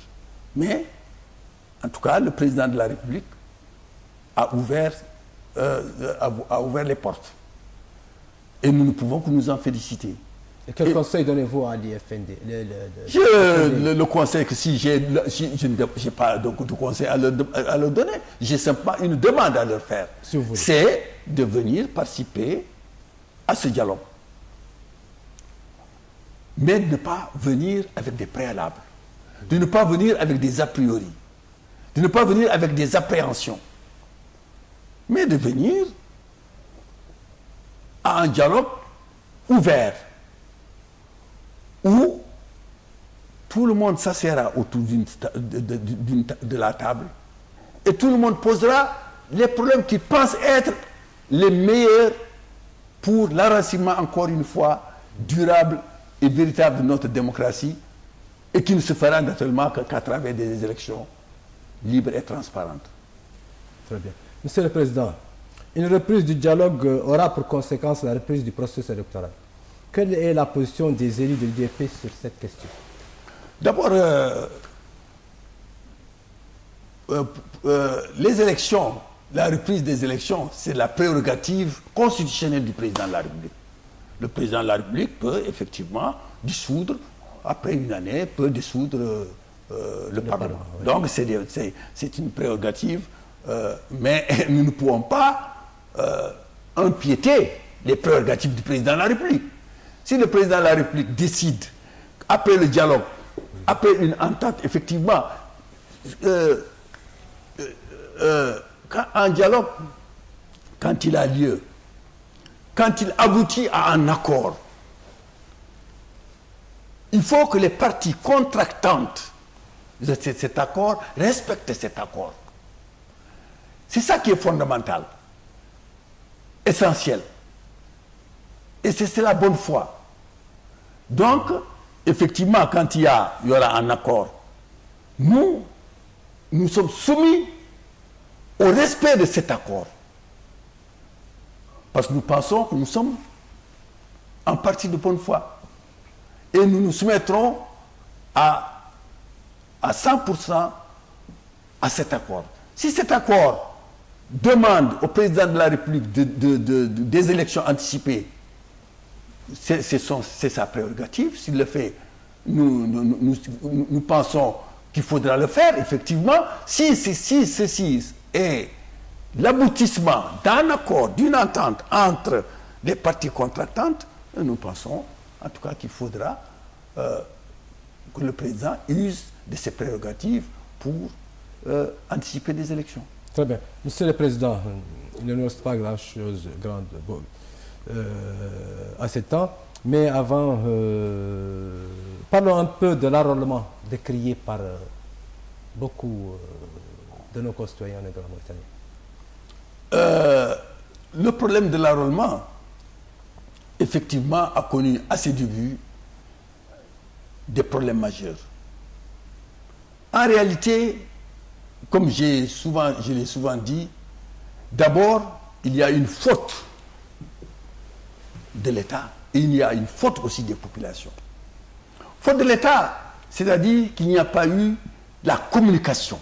Mais, en tout cas, le président de la République a ouvert les portes. Et nous ne pouvons que nous en féliciter. Et quel conseil donnez-vous à l'IFND? Le conseil que si je n'ai pas de conseil à leur donner, j'ai simplement une demande à leur faire. Si c'est de venir participer à ce dialogue. Mais de ne pas venir avec des préalables. De ne pas venir avec des a priori. De ne pas venir avec des appréhensions. Mais de venir à un dialogue ouvert, où tout le monde s'assiera autour de la table et tout le monde posera les problèmes qu'il pense être les meilleurs pour l'enracinement, encore une fois, durable et véritable de notre démocratie, et qui ne se fera naturellement qu'à travers des élections libres et transparentes. Très bien. Monsieur le Président, une reprise du dialogue aura pour conséquence la reprise du processus électoral. Quelle est la position des élus de l'UDP sur cette question? D'abord, les élections, la reprise des élections, c'est la prérogative constitutionnelle du président de la République. Le président de la République peut effectivement dissoudre, après une année, peut dissoudre le Parlement. Oui. Donc c'est une prérogative, mais nous ne pouvons pas empiéter les prérogatives du président de la République. Si le président de la République décide, après le dialogue, après une entente, effectivement, un dialogue, quand il a lieu, quand il aboutit à un accord, il faut que les parties contractantes de cet accord respectent cet accord. C'est ça qui est fondamental, essentiel. Et c'est la bonne foi. Donc, effectivement, quand il y aura un accord, nous sommes soumis au respect de cet accord. Parce que nous pensons que nous sommes en partie de bonne foi. Et nous nous soumettrons à 100% à cet accord. Si cet accord demande au président de la République des élections anticipées, c'est sa prérogative. S'il le fait, nous pensons qu'il faudra le faire, effectivement. Si ceci est l'aboutissement d'un accord, d'une entente entre les parties contractantes, nous pensons en tout cas qu'il faudra que le président use de ses prérogatives pour anticiper des élections. Très bien. Monsieur le Président, il ne nous reste pas grand-chose à ce temps, mais avant, parlons un peu de l'enrôlement décrié par beaucoup de nos concitoyens de la Mauritanie. Le problème de l'enrôlement, effectivement, a connu à ses débuts des problèmes majeurs. En réalité, comme je l'ai souvent dit, d'abord, il y a une faute de l'État et il y a une faute aussi des populations. Faute de l'État, c'est-à-dire qu'il n'y a pas eu la communication.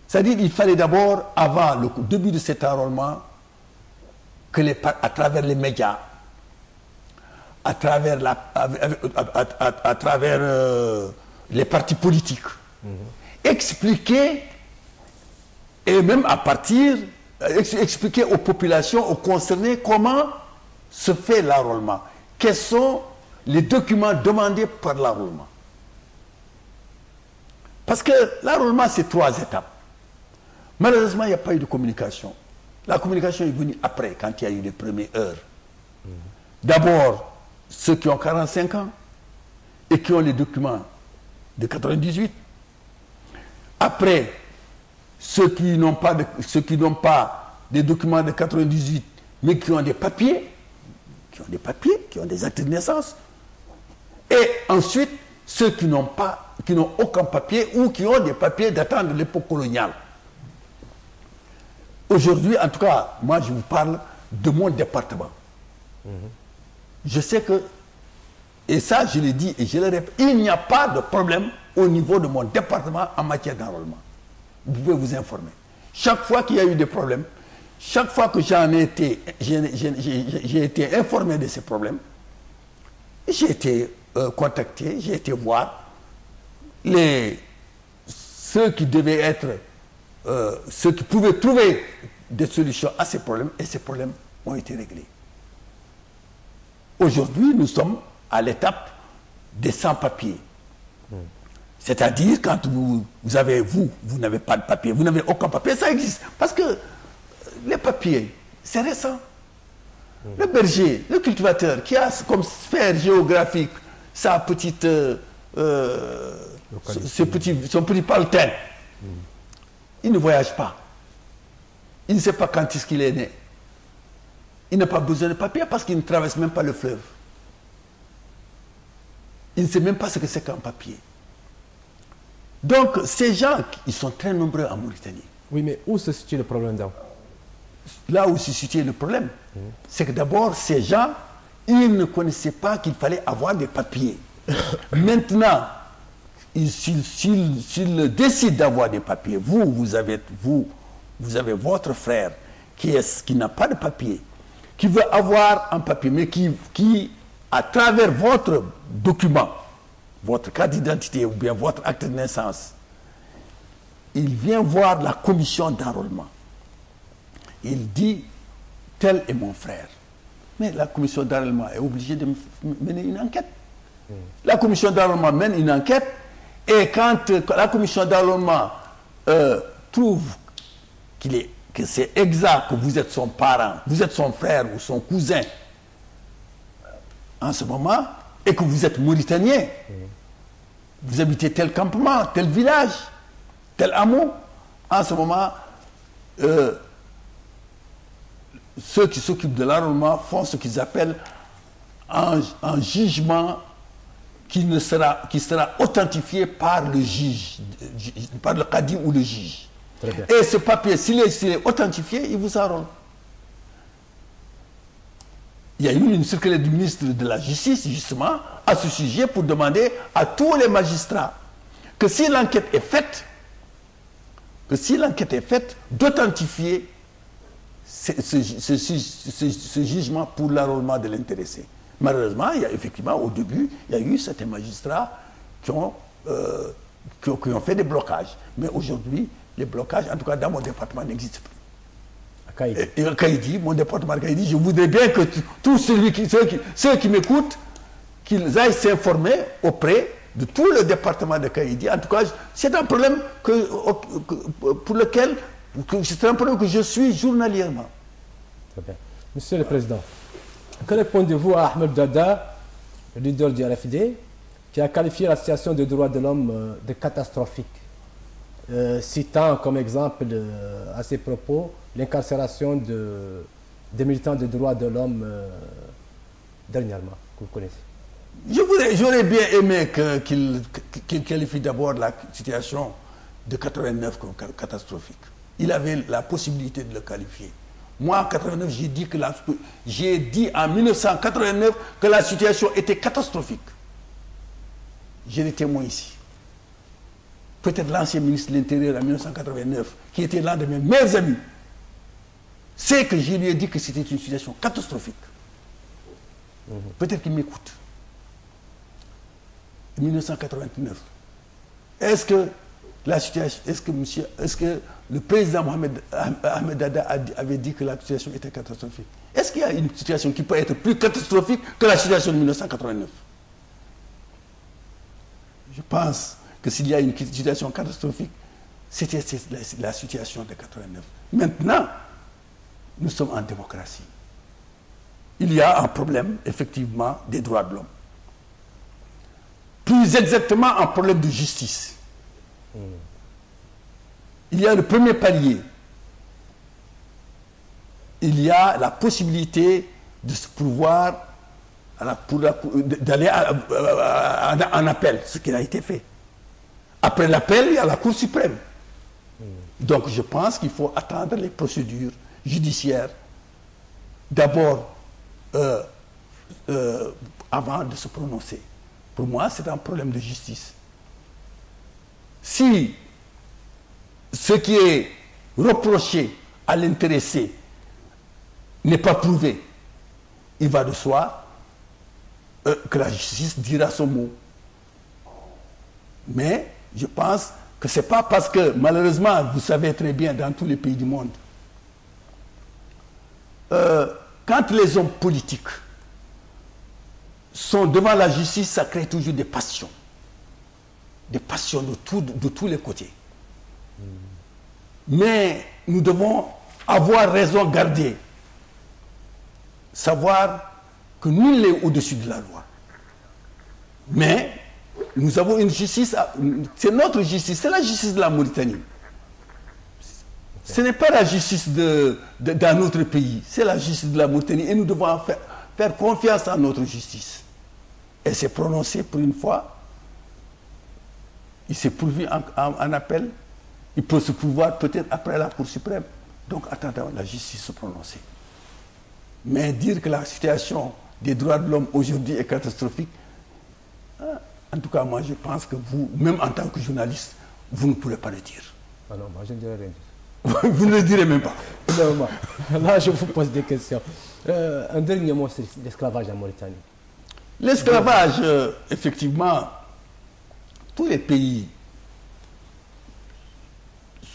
C'est-à-dire qu'il fallait d'abord, avant le début de cet enrôlement, que à travers les médias, à travers les partis politiques, expliquer, et même à partir expliquer aux populations, aux concernés, comment se fait l'enrôlement. Quels sont les documents demandés par l'enrôlement. Parce que l'enrôlement, c'est 3 étapes. Malheureusement, il n'y a pas eu de communication. La communication est venue après, quand il y a eu les premières heures. D'abord, ceux qui ont 45 ans et qui ont les documents de 98. Après, ceux qui n'ont pas des documents de 98, mais qui ont des papiers, qui ont des actes de naissance. Et ensuite, ceux qui n'ont aucun papier ou qui ont des papiers datant de l'époque coloniale. Aujourd'hui, en tout cas, moi je vous parle de mon département. Je sais que, et ça je l'ai dit et je le répète, il n'y a pas de problème au niveau de mon département en matière d'enrôlement. Vous pouvez vous informer. Chaque fois qu'il y a eu des problèmes, chaque fois que j'ai été informé de ces problèmes, j'ai été contacté, j'ai été voir ceux qui devaient être, ceux qui pouvaient trouver des solutions à ces problèmes, et ces problèmes ont été réglés. Aujourd'hui, nous sommes à l'étape des sans-papiers. C'est-à-dire, quand vous n'avez pas de papier, vous n'avez aucun papier, ça existe. Parce que les papiers, c'est récent. Le berger, le cultivateur, qui a comme sphère géographique sa petite, son petit paltin, il ne voyage pas. Il ne sait pas quand est-ce qu'il est né. Il n'a pas besoin de papier parce qu'il ne traverse même pas le fleuve. Il ne sait même pas ce que c'est qu'un papier. Donc, ces gens, ils sont très nombreux en Mauritanie. Oui, mais où se situe le problème donc? Là où se situe le problème, c'est que d'abord, ces gens, ils ne connaissaient pas qu'il fallait avoir des papiers. Maintenant, s'ils décident d'avoir des papiers, vous avez votre frère qui n'a pas de papier, qui veut avoir un papier, mais qui à travers votre document, votre carte d'identité ou bien votre acte de naissance, il vient voir la commission d'enrôlement. Il dit, tel est mon frère. Mais la commission d'enrôlement est obligée de mener une enquête. La commission d'enrôlement mène une enquête, et quand la commission d'enrôlement trouve que c'est exact, que vous êtes son parent, vous êtes son frère ou son cousin, en ce moment, et que vous êtes mauritanien, vous habitez tel campement, tel village, tel hameau, en ce moment, ceux qui s'occupent de l'enrôlement font ce qu'ils appellent un jugement qui sera authentifié par le juge, par le cadi ou le juge. Et ce papier, s'il est authentifié, il vous enrôle. Il y a eu une circulaire du ministre de la Justice, justement, à ce sujet, pour demander à tous les magistrats que si l'enquête est faite, d'authentifier ce jugement pour l'enrôlement de l'intéressé. Malheureusement, effectivement, au début, il y a eu certains magistrats qui ont fait des blocages. Mais aujourd'hui, les blocages, en tout cas dans mon département, n'existent plus. Et à Kaïdi, mon département de Kaïdi, je voudrais bien que tous ceux qui m'écoutent, qu'ils aillent s'informer auprès de tout le département de Kaïdi. En tout cas, c'est un problème pour lequel je suis journalièrement. Très bien. Monsieur le Président, que répondez-vous à Ahmed Dada, le leader du RFD, qui a qualifié la situation des droits de l'homme de catastrophique, citant comme exemple à ses propos l'incarcération des militants des droits de l'homme dernièrement, que vous connaissez? J'aurais bien aimé qu'il qualifie d'abord la situation de 89 comme catastrophique. Il avait la possibilité de le qualifier. Moi, en 89, j'ai dit en 1989 que la situation était catastrophique. J'ai des témoins ici. Peut-être l'ancien ministre de l'Intérieur en 1989, qui était l'un de mes meilleurs amis, c'est que je lui ai dit que c'était une situation catastrophique. Peut-être qu'il m'écoute. 1989. Est-ce que le président Ahmed Dada avait dit que la situation était catastrophique. Est-ce qu'il y a une situation qui peut être plus catastrophique que la situation de 1989? Je pense que s'il y a une situation catastrophique, c'était la situation de 89. Maintenant, nous sommes en démocratie. Il y a un problème, effectivement, des droits de l'homme. Plus exactement, un problème de justice. Il y a le premier palier. Il y a la possibilité de se pouvoir d'aller en appel, ce qui a été fait. Après l'appel, il y a la Cour suprême. Donc je pense qu'il faut attendre les procédures judiciaires d'abord avant de se prononcer. Pour moi, c'est un problème de justice. Si ce qui est reproché à l'intéressé n'est pas prouvé, il va de soi que la justice dira son mot. Mais je pense que ce n'est pas parce que, malheureusement, vous savez très bien, dans tous les pays du monde, quand les hommes politiques sont devant la justice, ça crée toujours des passions. Des passions de tous les côtés. Mais nous devons avoir raison garder. Savoir que nul n'est au-dessus de la loi. Mais nous avons une justice, c'est notre justice, c'est la justice de la Mauritanie. Ce n'est pas la justice d'un autre pays, c'est la justice de la Mauritanie et nous devons faire confiance à notre justice. Elle s'est prononcée pour une fois, il s'est pourvu en appel, il peut se pouvoir peut-être après la Cour suprême. Donc attendons la justice se prononcer. Mais dire que la situation des droits de l'homme aujourd'hui est catastrophique, en tout cas moi je pense que vous, même en tant que journaliste, vous ne pourrez pas le dire. Ah non, moi je ne dirai rien. Vous ne le direz même pas. Non, là je vous pose des questions. Un dernier mot sur l'esclavage en Mauritanie. L'esclavage, effectivement, tous les pays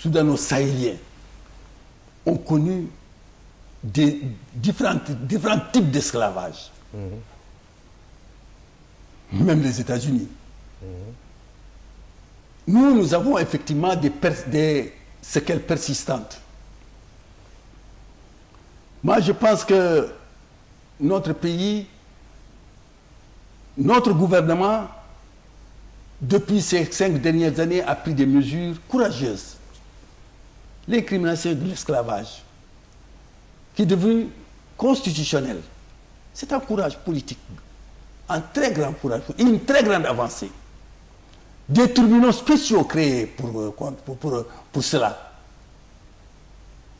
soudano-sahéliens ont connu différents types d'esclavage. Même les États-Unis. Nous avons effectivement des séquelles persistantes. Moi, je pense que notre pays, notre gouvernement, depuis ces 5 dernières années, a pris des mesures courageuses. L'incrimination de l'esclavage, qui est devenu constitutionnel, c'est un courage politique, un très grand courage, une très grande avancée. Des tribunaux spéciaux créés pour cela.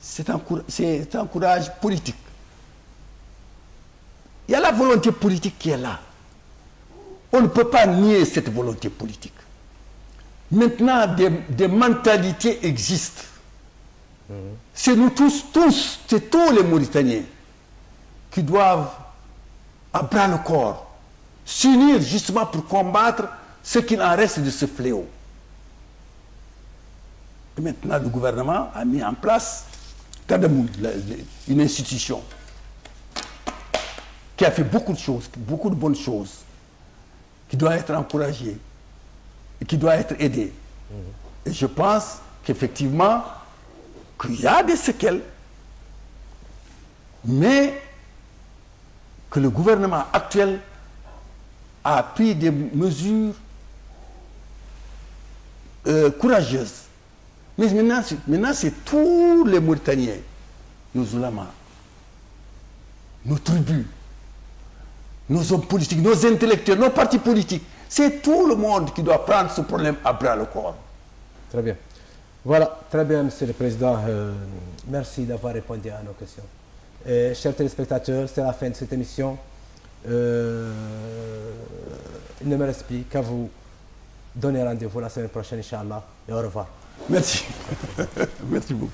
C'est un courage politique. Il y a la volonté politique qui est là. On ne peut pas nier cette volonté politique. Maintenant, des mentalités existent. C'est nous tous, c'est tous les Mauritaniens qui doivent, à bras le corps, s'unir justement pour combattre ce qu'il en reste de ce fléau. Et maintenant, le gouvernement a mis en place Tadamoun, une institution qui a fait beaucoup de choses, beaucoup de bonnes choses, qui doit être encouragée et qui doit être aidée. Et je pense qu'effectivement, qu'il y a des séquelles, mais que le gouvernement actuel a pris des mesures courageuses. Mais maintenant c'est tous les Mauritaniens, nos ulamas, nos tribus, nos hommes politiques, nos intellectuels, nos partis politiques. C'est tout le monde qui doit prendre ce problème à bras le corps. Très bien. Voilà, très bien, Monsieur le Président. Merci d'avoir répondu à nos questions. Chers téléspectateurs, c'est la fin de cette émission. Il ne me reste plus qu'à vous donner rendez-vous la semaine prochaine, Inch'Allah. Et au revoir. Merci. Merci beaucoup.